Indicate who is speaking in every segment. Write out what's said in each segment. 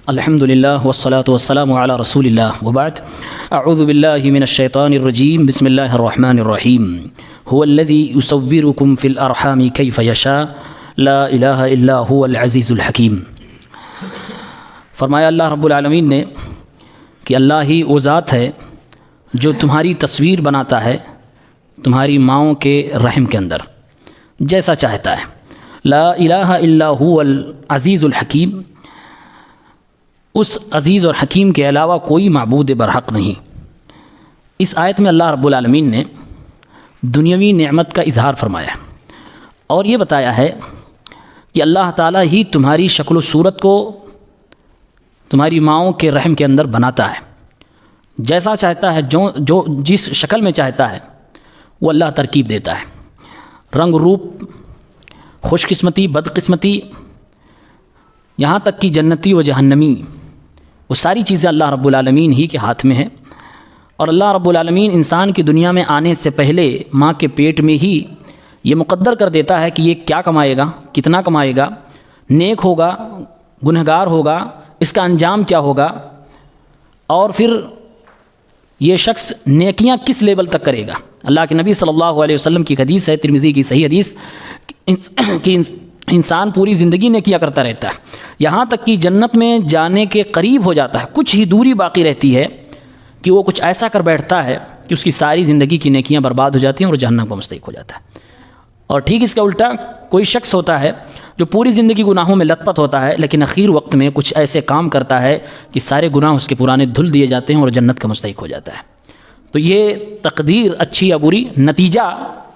Speaker 1: الحمدللہ والصلاة والسلام علی رسول اللہ وبعد اعوذ باللہ من الشیطان الرجیم بسم اللہ الرحمن الرحیم هو الذی یصورکم فی الارحام کیف یشاء لا الہ الا هو العزیز الحکیم۔ فرمایا اللہ رب العالمین نے کہ اللہ ہی وہ ذات ہے جو تمہاری تصویر بناتا ہے تمہاری ماؤں کے رحم کے اندر جیسا چاہتا ہے۔ لا الہ الا هو العزیز الحکیم، اس عزیز اور حکیم کے علاوہ کوئی معبود برحق نہیں۔ اس آیت میں اللہ رب العالمین نے دنیاوی نعمت کا اظہار فرمایا ہے اور یہ بتایا ہے کہ اللہ تعالیٰ ہی تمہاری شکل و صورت کو تمہاری ماؤں کے رحم کے اندر بناتا ہے، جیسا چاہتا ہے، جو جس شکل میں چاہتا ہے وہ اللہ ترکیب دیتا ہے۔ رنگ روپ، خوش قسمتی، بد قسمتی، یہاں تک کہ جنتی و جہنمی، وہ ساری چیزیں اللہ رب العالمین ہی کے ہاتھ میں ہیں۔ اور اللہ رب العالمین انسان کی دنیا میں آنے سے پہلے ماں کے پیٹ میں ہی یہ مقدر کر دیتا ہے کہ یہ کیا کمائے گا، کتنا کمائے گا، نیک ہوگا، گنہگار ہوگا، اس کا انجام کیا ہوگا، اور پھر یہ شخص نیکیاں کس لیول تک کرے گا۔ اللہ کے نبی صلی اللہ علیہ وسلم کی حدیث ہے، ترمذی کی صحیح حدیث، کہ انسان پوری زندگی نیکیاں کرتا رہتا ہے، یہاں تک کہ جنت میں جانے کے قریب ہو جاتا ہے، کچھ ہی دوری باقی رہتی ہے کہ وہ کچھ ایسا کر بیٹھتا ہے کہ اس کی ساری زندگی کی نیکیاں برباد ہو جاتی ہیں اور جہنم کو مستحق ہو جاتا ہے۔ اور ٹھیک اس کا الٹا کوئی شخص ہوتا ہے جو پوری زندگی گناہوں میں لت پت ہوتا ہے، لیکن اخیر وقت میں کچھ ایسے کام کرتا ہے کہ سارے گناہ اس کے پرانے دھل دیے جاتے ہیں اور جنت کا مستحق ہو جاتا ہے۔ تو یہ تقدیر اچھی یا بری، نتیجہ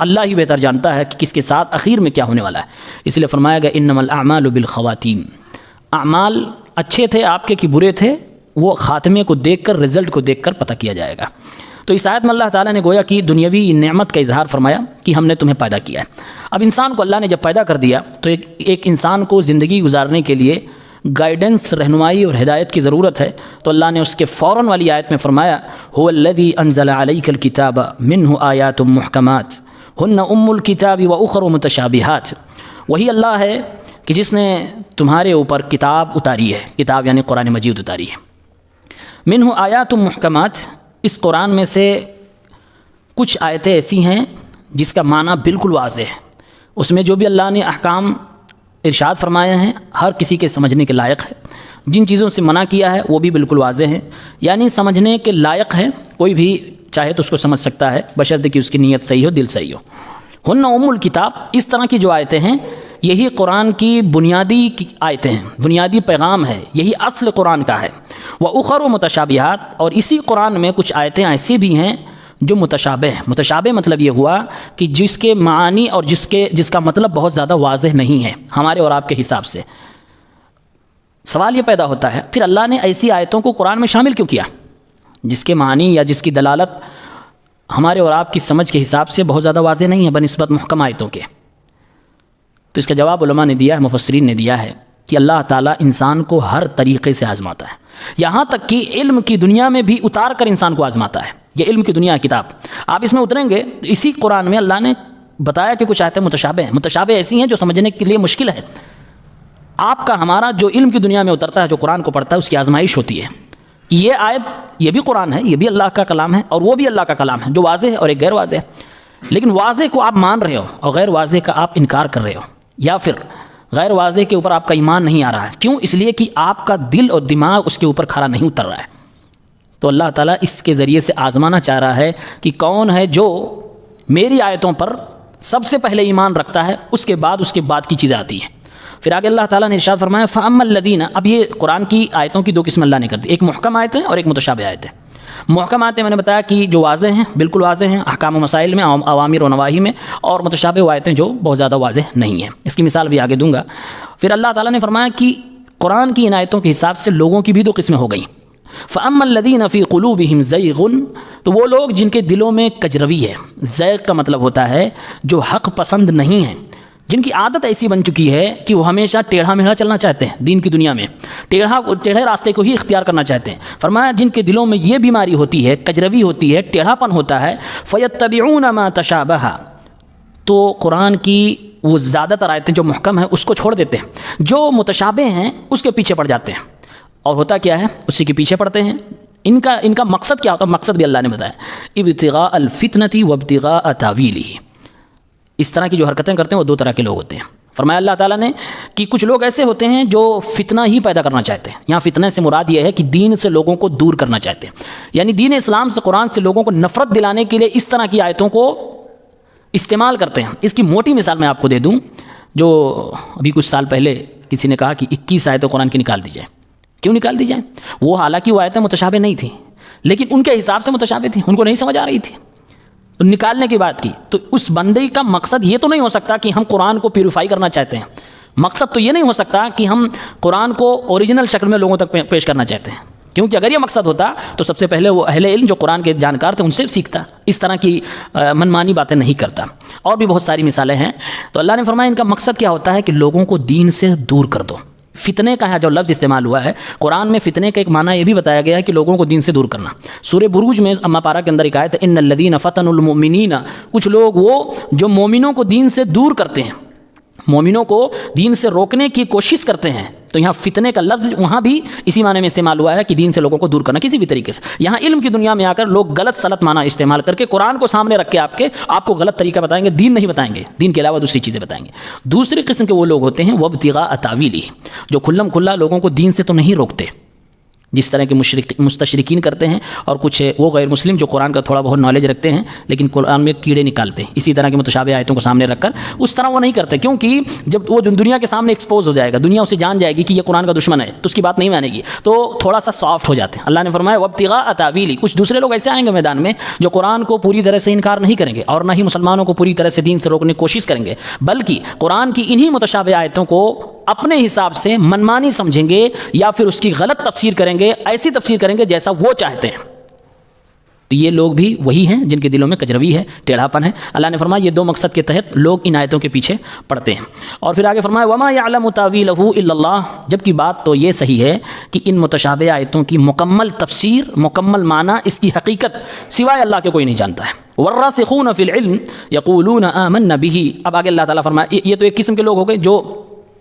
Speaker 1: اللہ ہی بہتر جانتا ہے کہ کس کے ساتھ اخیر میں کیا ہونے والا ہے۔ اس لیے فرمایا گیا انما الاعمال بالخواتیم، اعمال اچھے تھے آپ کے کہ برے تھے وہ خاتمے کو دیکھ کر، رزلٹ کو دیکھ کر پتہ کیا جائے گا۔ تو اس آیت میں اللہ تعالیٰ نے گویا کہ دنیاوی نعمت کا اظہار فرمایا کہ ہم نے تمہیں پیدا کیا ہے۔ اب انسان کو اللہ نے جب پیدا کر دیا تو ایک انسان کو زندگی گزارنے کے لیے گائیڈنس، رہنمائی اور ہدایت کی ضرورت ہے۔ تو اللہ نے اس کے فوراً والی آیت میں فرمایا هو الذی انزل علیک الکتاب منہ آیات محکمات ہن ام الکتاب واخر متشابہات، وہی اللہ ہے کہ جس نے تمہارے اوپر کتاب اتاری ہے، کتاب یعنی قرآن مجید اتاری ہے۔ منہ آیات محکمات، اس قرآن میں سے کچھ آیتیں ایسی ہیں جس کا معنی بالکل واضح ہے، اس میں جو بھی اللہ نے احکام ارشاد فرمائے ہیں ہر کسی کے سمجھنے کے لائق ہے، جن چیزوں سے منع کیا ہے وہ بھی بالکل واضح ہیں، یعنی سمجھنے کے لائق ہے، کوئی بھی چاہے تو اس کو سمجھ سکتا ہے بشرطے کہ اس کی نیت صحیح ہو، دل صحیح ہو۔ ہن ام الکتاب، اس طرح کی جو آیتیں ہیں یہی قرآن کی بنیادی آیتیں ہیں، بنیادی پیغام ہے، یہی اصل قرآن کا ہے۔ وَأُخَرُ متشابہات، اور اسی قرآن میں کچھ آیتیں ایسی بھی ہیں جو متشابہ ہیں۔ متشابہ مطلب یہ ہوا کہ جس کے معانی اور جس کا مطلب بہت زیادہ واضح نہیں ہے ہمارے اور آپ کے حساب سے۔ سوال یہ پیدا ہوتا ہے پھر اللہ نے ایسی آیتوں کو قرآن میں شامل کیوں کیا جس کے معنی یا جس کی دلالت ہمارے اور آپ کی سمجھ کے حساب سے بہت زیادہ واضح نہیں ہے بنسبت محکم آیتوں کے؟ تو اس کا جواب علماء نے دیا ہے، مفسرین نے دیا ہے کہ اللہ تعالیٰ انسان کو ہر طریقے سے آزماتا ہے، یہاں تک کہ علم کی دنیا میں بھی اتار کر انسان کو آزماتا ہے۔ یہ علم کی دنیا کتاب آپ اس میں اتریں گے، اسی قرآن میں اللہ نے بتایا کہ کچھ آیتیں متشابہ ہیں، متشابہ ایسی ہیں جو سمجھنے کے لیے مشکل ہے۔ آپ کا ہمارا جو علم کی دنیا میں اترتا ہے، جو قرآن کو پڑھتا ہے، اس کی آزمائش ہوتی ہے کہ یہ آیت، یہ بھی قرآن ہے، یہ بھی اللہ کا کلام ہے اور وہ بھی اللہ کا کلام ہے، جو واضح ہے اور ایک غیر واضح ہے۔ لیکن واضح کو آپ مان رہے ہو اور غیر واضح کا آپ انکار کر رہے ہو، یا پھر غیر واضح کے اوپر آپ کا ایمان نہیں آ رہا ہے۔ کیوں؟ اس لیے کہ آپ کا دل اور دماغ اس کے اوپر کھڑا نہیں اتر رہا ہے۔ تو اللہ تعالیٰ اس کے ذریعے سے آزمانا چاہ رہا ہے کہ کون ہے جو میری آیتوں پر سب سے پہلے ایمان رکھتا ہے، اس کے بعد کی چیزیں آتی ہیں۔ پھر آگے اللہ تعالیٰ نے ارشاد فرمایا فَأَمَّا الَّذِينَ، اب یہ قرآن کی آیتوں کی دو قسم اللہ نے کر دی، ایک محکم آیتیں اور ایک متشابہ آیتیں۔ محکم آیتیں میں نے بتایا کہ جو واضح ہیں، بالکل واضح ہیں احکام و مسائل میں، اوامر و نواہی میں، اور متشابہ آیتیں جو بہت زیادہ واضح نہیں ہیں، اس کی مثال بھی آگے دوں گا۔ پھر اللہ تعالیٰ نے فرمایا کہ قرآن کی ان آیتوں کے حساب سے لوگوں کی بھی دو قسمیں ہو گئیں۔ فَأَمَّا الَّذِينَ فِي قُلُوبِهِمْ زَيْغٌ، تو وہ لوگ جن کے دلوں میں کجروی ہے، زیغ کا مطلب ہوتا ہے جو حق پسند نہیں ہیں، جن کی عادت ایسی بن چکی ہے کہ وہ ہمیشہ ٹیڑھا میڑھا چلنا چاہتے ہیں، دین کی دنیا میں ٹیڑھے راستے کو ہی اختیار کرنا چاہتے ہیں۔ فرمایا جن کے دلوں میں یہ بیماری ہوتی ہے، کجروی ہوتی ہے، ٹیڑھا پن ہوتا ہے، فَيَتَّبِعُونَ مَا تَشَابَهَ، تو قرآن کی وہ زیادہ تر آیتیں جو محکم ہیں اس کو چھوڑ دیتے ہیں، جو متشابہ ہیں اس کے پیچھے پڑ جاتے ہیں۔ اور ہوتا کیا ہے اسی کے پیچھے پڑتے ہیں. ان کا مقصد کیا ہوتا ہے؟ مقصد بھی اللہ نے بتایا, ابتغاء الفتنة وابتغاء تاویلہ. اس طرح کی جو حرکتیں کرتے ہیں وہ دو طرح کے لوگ ہوتے ہیں. فرمایا اللہ تعالیٰ نے کہ کچھ لوگ ایسے ہوتے ہیں جو فتنہ ہی پیدا کرنا چاہتے ہیں. یہاں فتنہ سے مراد یہ ہے کہ دین سے لوگوں کو دور کرنا چاہتے ہیں, یعنی دین اسلام سے, قرآن سے لوگوں کو نفرت دلانے کے لیے اس طرح کی آیتوں کو استعمال کرتے ہیں. اس کی موٹی مثال میں آپ کو دے دوں. جو ابھی کچھ سال پہلے کسی نے کہا کہ 21 آیتیں قرآن کی نکال دی جائیں. کیوں نکال دی جائیں؟ وہ حالانکہ وہ آیتیں متشابہ نہیں تھیں, لیکن ان کے حساب سے متشابہ تھیں, ان کو نہیں سمجھ آ رہی تھی, تو نکالنے کی بات کی. تو اس بندے کا مقصد یہ تو نہیں ہو سکتا کہ ہم قرآن کو پیوریفائی کرنا چاہتے ہیں. مقصد تو یہ نہیں ہو سکتا کہ ہم قرآن کو اوریجنل شکل میں لوگوں تک پیش کرنا چاہتے ہیں, کیونکہ اگر یہ مقصد ہوتا تو سب سے پہلے وہ اہل علم جو قرآن کے جانکار تھے ان سے سیکھتا, اس طرح کی منمانی باتیں نہیں کرتا. اور بھی بہت ساری مثالیں ہیں. تو اللہ نے فرمایا ان کا مقصد کیا ہوتا ہے کہ لوگوں کو دین سے دور کر دو. فتنے کا جو لفظ استعمال ہوا ہے قرآن میں, فتنے کا ایک معنی یہ بھی بتایا گیا ہے کہ لوگوں کو دین سے دور کرنا. سورہ بروج میں اما پارہ کے اندر ایک آیت ہے, ان الذین فتنوا المؤمنین, کچھ لوگ وہ جو مومنوں کو دین سے دور کرتے ہیں, مومنوں کو دین سے روکنے کی کوشش کرتے ہیں. تو یہاں فتنے کا لفظ وہاں بھی اسی معنی میں استعمال ہوا ہے کہ دین سے لوگوں کو دور کرنا کسی بھی طریقے سے. یہاں علم کی دنیا میں آ کر لوگ غلط سلط معنی استعمال کر کے قرآن کو سامنے رکھ کے آپ کو غلط طریقہ بتائیں گے, دین نہیں بتائیں گے, دین کے علاوہ دوسری چیزیں بتائیں گے. دوسری قسم کے وہ لوگ ہوتے ہیں وابتغاء تاویلہ, جو کھلم کھلا لوگوں کو دین سے تو نہیں روکتے, جس طرح کے مستشرقین کرتے ہیں, اور کچھ وہ غیر مسلم جو قرآن کا تھوڑا بہت نالج رکھتے ہیں لیکن قرآن میں کیڑے نکالتے ہیں اسی طرح کی متشابہ آیتوں کو سامنے رکھ کر. اس طرح وہ نہیں کرتے, کیونکہ جب وہ دنیا کے سامنے ایکسپوز ہو جائے گا, دنیا اسے جان جائے گی کہ یہ قرآن کا دشمن ہے, تو اس کی بات نہیں مانے گی, تو تھوڑا سا سافٹ ہو جاتے ہیں. اللہ نے فرمایا وابتغاء تاویلہ. کچھ دوسرے لوگ ایسے آئیں گے میدان میں جو قرآن کو پوری طرح سے انکار نہیں کریں گے اور نہ ہی مسلمانوں کو پوری طرح سے دین سے روکنے کی کوشش کریں گے, بلکہ قرآن کی انہی متشابہ آیتوں کو اپنے حساب سے منمانی سمجھیں گے یا پھر اس کی غلط تفسیر کریں گے, ایسی تفسیر کریں گے جیسا وہ چاہتے ہیں. تو یہ لوگ بھی وہی ہیں جن کے دلوں میں کجروی ہے, ٹیڑھاپن ہے. اللہ نے فرمایا یہ دو مقصد کے تحت لوگ ان آیتوں کے پیچھے پڑتے ہیں. اور پھر آگے فرمایا وما يعلم تاویلہ الا اللہ, جبکہ بات تو یہ صحیح ہے کہ ان متشابہ آیتوں کی مکمل تفسیر, مکمل معنی, اس کی حقیقت سوائے اللہ کے کوئی نہیں جانتا ہے. والراسخون فی العلم یقولون آمنا به. اب آگے اللہ تعالیٰ فرمایا یہ تو ایک قسم کے لوگ ہو گئے جو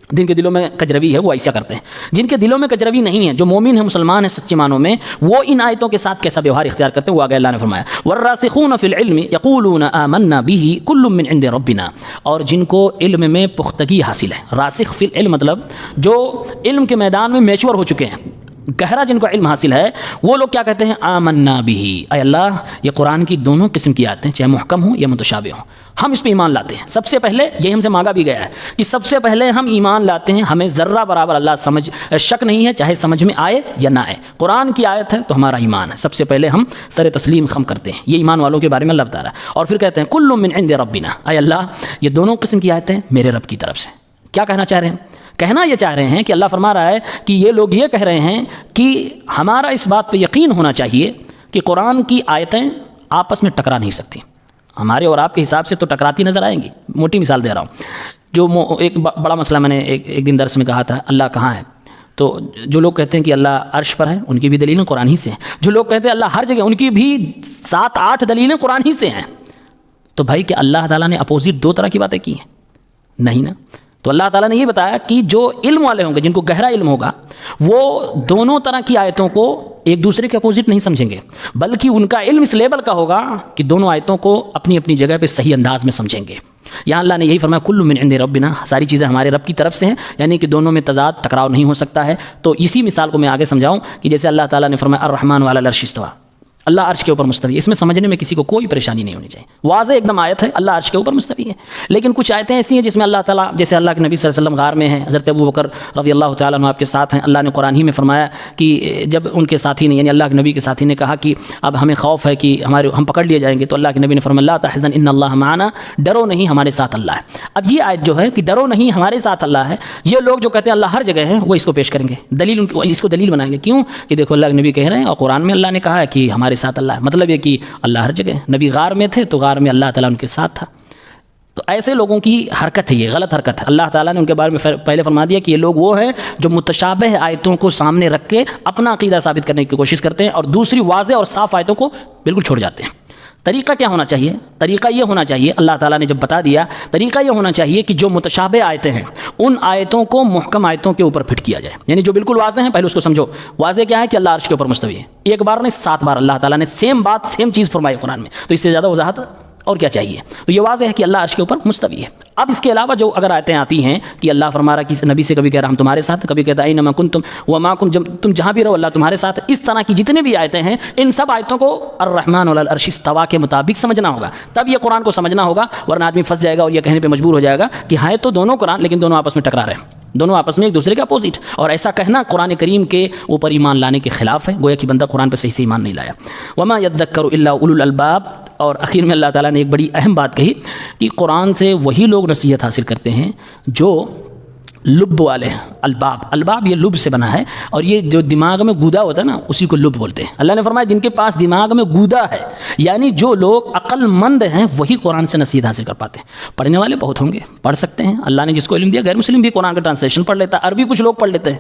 Speaker 1: جن کے دلوں میں کجروی ہے, وہ ایسا کرتے ہیں. جن کے دلوں میں کجروی نہیں ہے, جو مومن ہیں, مسلمان ہیں سچے معنوں میں, وہ ان آیتوں کے ساتھ کیسا ویوہار اختیار کرتے ہیں وہ آگے اللہ نے فرمایا والراسخون فی العلم یقولون آمنا به کل من عند ربنا. اور جن کو علم میں پختگی حاصل ہے, راسخ فی العلم مطلب جو علم کے میدان میں میچور ہو چکے ہیں, گہرا جن کو علم حاصل ہے, وہ لوگ کیا کہتے ہیں آمنا به, اے اللہ یہ قرآن کی دونوں قسم کی آیتیں چاہے محکم ہوں یا متشابہ ہوں, ہم اس پہ ایمان لاتے ہیں. سب سے پہلے یہی ہم سے مانگا بھی گیا ہے کہ سب سے پہلے ہم ایمان لاتے ہیں, ہمیں ذرہ برابر اللہ شک نہیں ہے, چاہے سمجھ میں آئے یا نہ آئے, قرآن کی آیت ہے تو ہمارا ایمان ہے. سب سے پہلے ہم سر تسلیم خم کرتے ہیں. یہ ایمان والوں کے بارے میں اللہ بتا رہا ہے. اور پھر کہتے ہیں کل من عند ربنا, اے اللہ یہ دونوں قسم کی آیتیں میرے رب کی طرف سے. کیا کہنا چاہ رہے ہیں؟ کہنا یہ چاہ رہے ہیں کہ اللہ فرما رہا ہے کہ یہ لوگ یہ کہہ رہے ہیں کہ ہمارا اس بات پہ یقین ہونا چاہیے کہ قرآن کی آیتیں آپس میں ٹکرا نہیں سکتی. ہمارے اور آپ کے حساب سے تو ٹکراتی نظر آئیں گی. موٹی مثال دے رہا ہوں. جو ایک بڑا مسئلہ میں نے ایک دن درس میں کہا تھا, اللہ کہاں ہے, تو جو لوگ کہتے ہیں کہ اللہ عرش پر ہے ان کی بھی دلیلیں قرآن ہی سے ہیں. جو لوگ کہتے ہیں اللہ ہر جگہ, ان کی بھی 7-8 دلیلیں قرآن ہی سے ہیں. تو بھائی کہ اللہ تعالیٰ نے اپوزٹ دو طرح کی باتیں کی ہیں؟ نہیں نا. تو اللہ تعالیٰ نے یہ بتایا کہ جو علم والے ہوں گے, جن کو گہرا علم ہوگا, وہ دونوں طرح کی آیتوں کو ایک دوسرے کے اپوزٹ نہیں سمجھیں گے, بلکہ ان کا علم اس لیول کا ہوگا کہ دونوں آیتوں کو اپنی اپنی جگہ پہ صحیح انداز میں سمجھیں گے. یہاں اللہ نے یہی فرمایا کل من عند ربنا, ساری چیزیں ہمارے رب کی طرف سے ہیں, یعنی کہ دونوں میں تضاد ٹکراؤ نہیں ہو سکتا ہے. تو اسی مثال کو میں آگے سمجھاؤں کہ جیسے اللہ تعالیٰ نے فرمایا الرحمن علی العرش استویٰ, اللہ عرش کے اوپر مستوی. اس میں سمجھنے میں کسی کو کوئی پریشانی نہیں ہونی چاہیے, واضح ایک دم آیت ہے, اللہ عرش کے اوپر مستوی ہے. لیکن کچھ آیتیں ایسی ہیں جس میں اللہ تعالیٰ, جیسے اللہ کے نبی صلی اللہ علیہ وسلم غار میں ہیں, حضرت ابو بکر رضی اللہ تعالیٰ عنہ آپ کے ساتھ ہیں, اللہ نے قرآن ہی میں فرمایا کہ جب ان کے ساتھی نے, یعنی اللہ کے نبی کے ساتھی نے کہا کہ اب ہمیں خوف ہے کہ ہم پکڑ لیے جائیں گے, تو اللہ کے نبی نے فرمایا لا تحزن ان اللہ معنا, ڈرو نہیں ہمارے ساتھ اللہ ہے. اب یہ آیت جو ہے کہ ڈرو نہیں ہمارے ساتھ اللہ ہے, یہ لوگ جو کہتے ہیں اللہ ہر جگہ ہے, وہ اس کو پیش کریں گے دلیل, اس کو دلیل بنائیں گے. کیوں کہ دیکھو اللہ کے نبی کہہ رہے ہیں اور قرآن میں اللہ نے کہا ہے کہ ہمارے ساتھ اللہ ہے, مطلب کہ اللہ ہر جگہ. نبی غار میں تھے تو غار میں اللہ تعالیٰ ان کے ساتھ تھا. تو ایسے لوگوں کی حرکت ہے, یہ غلط حرکت ہے. اللہ تعالیٰ نے ان کے بارے میں پہلے فرما دیا کہ یہ لوگ وہ ہیں جو متشابہ آیتوں کو سامنے رکھ کے اپنا عقیدہ ثابت کرنے کی کوشش کرتے ہیں اور دوسری واضح اور صاف آیتوں کو بالکل چھوڑ جاتے ہیں. طریقہ کیا ہونا چاہیے؟ طریقہ یہ ہونا چاہیے، اللہ تعالیٰ نے جب بتا دیا، طریقہ یہ ہونا چاہیے کہ جو متشابہ آیتیں ہیں ان آیتوں کو محکم آیتوں کے اوپر فٹ کیا جائے، یعنی جو بالکل واضح ہیں پہلے اس کو سمجھو۔ واضح کیا ہے کہ اللہ عرش کے اوپر مستوی ہے، ایک بار نہیں 7 بار اللہ تعالیٰ نے سیم بات سیم چیز فرمائی قرآن میں، تو اس سے زیادہ وضاحت اور کیا چاہیے؟ تو یہ واضح ہے کہ اللہ عرش کے اوپر مستوی ہے۔ اب اس کے علاوہ جو اگر آیتیں آتی ہیں کہ اللہ فرما رہا کہ نبی سے کبھی کہہ رہا ہم تمہارے ساتھ، کبھی کہتا ہے اینما کنتم وما کنتم، تم جہاں بھی رہو اللہ تمہارے ساتھ، اس طرح کی جتنے بھی آیتیں ہیں ان سب آیتوں کو الرحمن علی العرش استویٰ کے مطابق سمجھنا ہوگا، تب یہ قرآن کو سمجھنا ہوگا، ورنہ آدمی پھنس جائے گا اور یہ کہنے پہ مجبور ہو جائے گا کہ ہے تو دونوں قرآن لیکن دونوں آپس میں ٹکرا رہے ہیں، دونوں آپس میں ایک دوسرے کے اپوزٹ، اور ایسا کہنا قرآن کریم کے اوپر ایمان لانے کے خلاف ہے، گویا کہ بندہ قرآن پہ صحیح سے ایمان نہیں لایا۔ وما یذکر الا اولو الالباب، اور آخر میں اللہ تعالیٰ نے ایک بڑی اہم بات کہی کہ قرآن سے وہی لوگ نصیحت حاصل کرتے ہیں جو لب والے ہیں۔ الباب یہ لب سے بنا ہے، اور یہ جو دماغ میں گودا ہوتا ہے نا اسی کو لب بولتے ہیں۔ اللہ نے فرمایا جن کے پاس دماغ میں گودا ہے، یعنی جو لوگ عقل مند ہیں وہی قرآن سے نصیحت حاصل کر پاتے ہیں۔ پڑھنے والے بہت ہوں گے، پڑھ سکتے ہیں، اللہ نے جس کو علم دیا، غیر مسلم بھی قرآن کا ٹرانسلیشن پڑھ لیتا ہے، عربی کچھ لوگ پڑھ لیتے ہیں،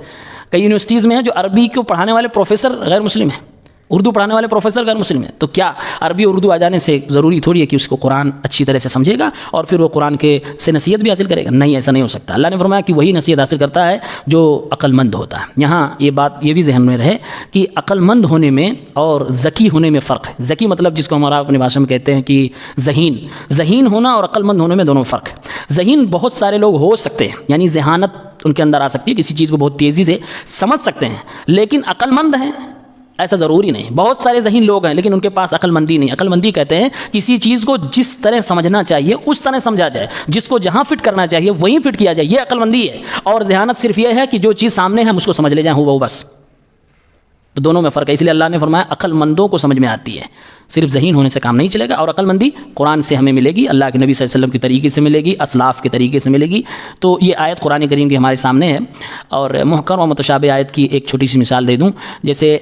Speaker 1: کئی یونیورسٹیز میں ہیں جو عربی کو پڑھانے والے پروفیسر غیر مسلم ہیں، اردو پڑھانے والے پروفیسر غیر مسلم ہیں، تو کیا عربی اردو آ جانے سے ضروری تھوڑی ہے کہ اس کو قرآن اچھی طرح سے سمجھے گا اور پھر وہ قرآن کے سے نصیحت بھی حاصل کرے گا؟ نہیں، ایسا نہیں ہو سکتا۔ اللہ نے فرمایا کہ وہی نصیحت حاصل کرتا ہے جو عقل مند ہوتا ہے۔ یہاں یہ بات یہ بھی ذہن میں رہے کہ عقل مند ہونے میں اور ذکی ہونے میں فرق ہے۔ ذکی مطلب جس کو ہمارا اپنی بھاشا میں کہتے ہیں کہ ذہین ہونا، اور عقل مند ہونے میں دونوں فرق ہے۔ ذہین بہت سارے لوگ ہو سکتے ہیں، یعنی ذہانت ان کے اندر آ سکتی ہے، کسی چیز کو بہت تیزی سے سمجھ سکتے ہیں، لیکن عقل مند ہیں ایسا ضروری نہیں۔ بہت سارے ذہین لوگ ہیں لیکن ان کے پاس عقل مندی نہیں۔ عقل مندی کہتے ہیں کسی چیز کو جس طرح سمجھنا چاہیے اس طرح سمجھا جائے، جس کو جہاں فٹ کرنا چاہیے وہیں فٹ کیا جائے، یہ عقل مندی ہے۔ اور ذہانت صرف یہ ہے کہ جو چیز سامنے ہے ہم اس کو سمجھ لے جائیں، وہ بس۔ تو دونوں میں فرق ہے، اس لیے اللہ نے فرمایا عقل مندوں کو سمجھ میں آتی ہے، صرف ذہین ہونے سے کام نہیں چلے گا۔ اور عقل مندی قرآن سے ہمیں ملے گی، اللہ کے نبی صلی اللہ علیہ وسلم کے طریقے سے ملے گی، اسلاف کے طریقے سے ملے گی۔ تو یہ آیت قرآن کریم کی ہمارے سامنے ہے۔ اور محکم و متشابہ آیت کی ایک چھوٹی سی مثال دے دوں، جیسے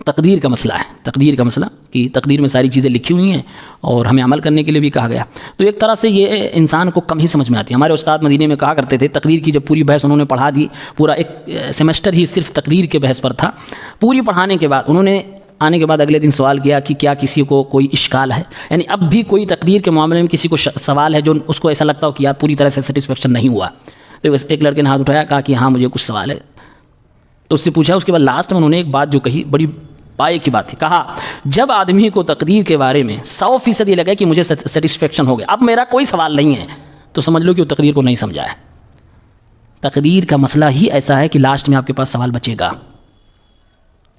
Speaker 1: تقدیر کا مسئلہ ہے، تقدیر کا مسئلہ کہ تقدیر میں ساری چیزیں لکھی ہوئی ہیں اور ہمیں عمل کرنے کے لیے بھی کہا گیا، تو ایک طرح سے یہ انسان کو کم ہی سمجھ میں آتی ہے۔ ہمارے استاد مدینے میں کہا کرتے تھے تقدیر کی جب پوری بحث انہوں نے پڑھا دی، پورا ایک سیمسٹر ہی صرف تقدیر کے بحث پر تھا، پوری پڑھانے کے بعد انہوں نے آنے کے بعد اگلے دن سوال کیا کہ کیا کسی کو کوئی اشکال ہے، یعنی اب بھی کوئی تقدیر کے معاملے میں کسی کو سوال ہے جو اس کو ایسا لگتا ہو کہ یار پوری طرح سے سیٹسفیکشن نہیں ہوا۔ تو ایک لڑکے نے ہاتھ اٹھایا، کہا کہ ہاں مجھے کچھ سوال ہے، تو اس سے پوچھا، اس کے بعد لاسٹ میں انہوں نے ایک بات جو کہی بڑی پائے کی بات تھی، کہا جب آدمی کو تقدیر کے بارے میں 100% یہ لگے کہ مجھے سیٹسفیکشن ہو گیا، اب میرا کوئی سوال نہیں ہے، تو سمجھ لو کہ وہ تقدیر کو نہیں سمجھا ہے۔ تقدیر کا مسئلہ ہی ایسا ہے کہ لاسٹ میں آپ کے پاس سوال بچے گا،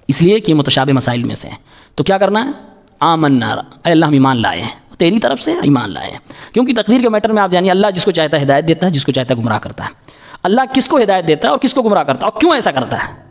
Speaker 1: اس لیے کہ متشابہ مسائل میں سے ہیں۔ تو کیا کرنا ہے؟ آمنا، اے اللہ ہم ایمان لائے ہیں، تیری طرف سے ایمان لائے ہیں، کیونکہ تقدیر کے میٹر میں آپ جانیے اللہ جس کو چاہتا ہے ہدایت دیتا ہے، جس کو چاہتا ہے گمراہ کرتا ہے۔ اللہ کس کو ہدایت دیتا ہے اور کس کو گمراہ کرتا ہے اور کیوں ایسا کرتا ہے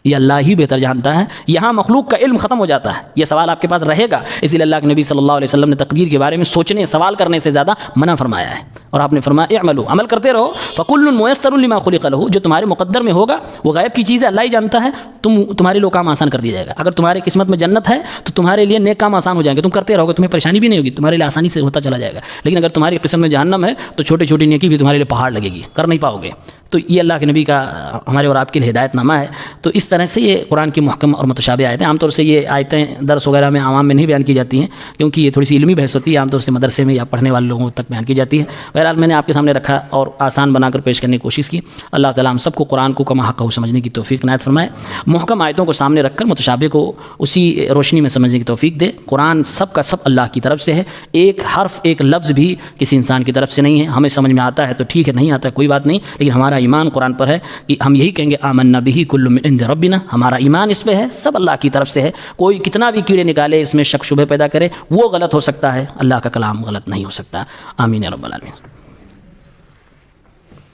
Speaker 1: یہ اللہ ہی بہتر جانتا ہے۔ یہاں مخلوق کا علم ختم ہو جاتا ہے، یہ سوال آپ کے پاس رہے گا، اسی لیے اللہ کے نبی صلی اللہ علیہ وسلم نے تقدیر کے بارے میں سوچنے سوال کرنے سے زیادہ منع فرمایا ہے، اور آپ نے فرمایا اعملوا، عمل کرتے رہو، فکل میسر لما خلق له، جو تمہارے مقدر میں ہوگا وہ غیب کی چیز ہے، اللہ ہی جانتا ہے، تمہارے لوگ کام آسان کر دیا جائے گا۔ اگر تمہارے قسمت میں جنت ہے تو تمہارے لیے نیک کام آسان ہو جائیں گے، تم کرتے رہو گے، تمہیں پریشانی بھی نہیں ہوگی، تمہارے لیے آسانی سے ہوتا چلا جائے گا۔ لیکن اگر تمہاری قسمت میں جہنم ہے تو چھوٹی چھوٹی نیکی بھی تمہارے لیے پہاڑ لگے گی، کر نہیں پاؤ گے۔ تو یہ اللہ کے نبی کا ہمارے اور آپ کے لیے ہدایت نامہ ہے۔ تو اس طرح سے یہ قرآن کی محکم اور متشابہ آیتیں، عام طور سے یہ آیتیں درس وغیرہ میں عوام میں نہیں بیان کی جاتی ہیں، کیونکہ یہ تھوڑی سی علمی بحث ہوتی ہے، عام طور سے مدرسے میں یا پڑھنے والے لوگوں تک بیان کی جاتی ہے۔ بہرحال میں نے آپ کے سامنے رکھا اور آسان بنا کر پیش کرنے کی کوشش کی۔ اللہ تعالیٰ ہم سب کو قرآن کو کما حق سمجھنے کی توفیق عنایت فرمائے، محکم آیتوں کو سامنے رکھ کر متشابہ کو اسی روشنی میں سمجھنے کی توفیق دے۔ قرآن سب کا سب اللہ کی طرف سے ہے، ایک حرف ایک لفظ بھی کسی انسان کی طرف سے نہیں ہے۔ ہمیں سمجھ میں آتا ہے تو ٹھیک ہے، نہیں آتا ہے کوئی بات نہیں، لیکن ہمارا ایمان قرآن پر ہے کہ ہم یہی کہیں گے آمنا بہ کل من عند ربنا، ہمارا ایمان اس پہ ہے، سب اللہ کی طرف سے ہے۔ کوئی کتنا بھی کیڑے نکالے اس میں شک شبہ پیدا کرے وہ غلط ہو سکتا ہے، اللہ کا کلام غلط نہیں ہو سکتا۔ آمین یا رب العالمین۔